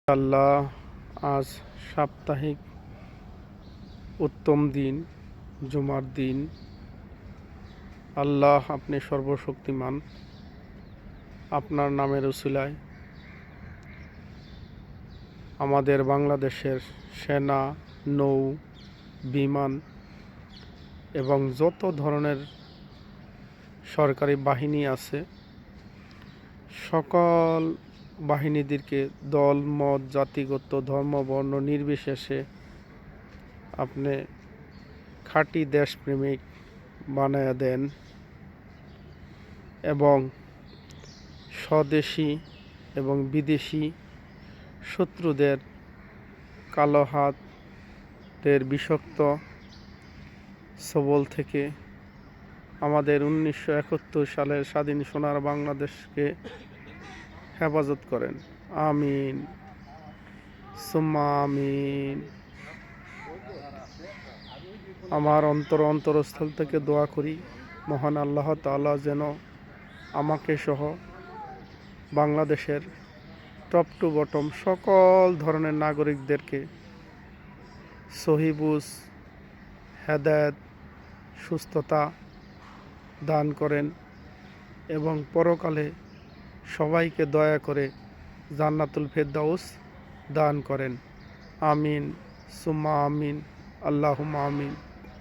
আল্লাহ, আজ সাপ্তাহিক উত্তম দিন, জুমার দিন। আল্লাহ, আপনি সর্বশক্তিমান। আপনার নামের উসিলায় আমাদের বাংলাদেশের সেনা, নৌ, বিমান এবং যত ধরনের সরকারি বাহিনী আছে, সকল বাহিনীদেরকে দল, মত, জাতিগত, ধর্ম, বর্ণ নির্বিশেষে আপনি খাঁটি দেশপ্রেমিক বানায়া দেন এবং স্বদেশী এবং বিদেশি শত্রুদের কালো হাতের বিষাক্ত ছোবল থেকে আমাদের 1971 সালের স্বাধীন সোনার বাংলাদেশকে হেফাজত করেন। আমিন সুম্মা আমিন। আমার অন্তরস্থল থেকে দোয়া করি, মহান আল্লাহ তাআলা যেন আমাকে সহ বাংলাদেশের টপ টু বটম সকল ধরনের নাগরিকদেরকে সহিবুজ, হেদায়েত, সুস্থতা দান করেন এবং পরকালে সবাইকে দয়া করে জান্নাতুল ফেরদাউস দান করেন। আমিন সুম্মা আমিন। আল্লাহুম্মা আমিন।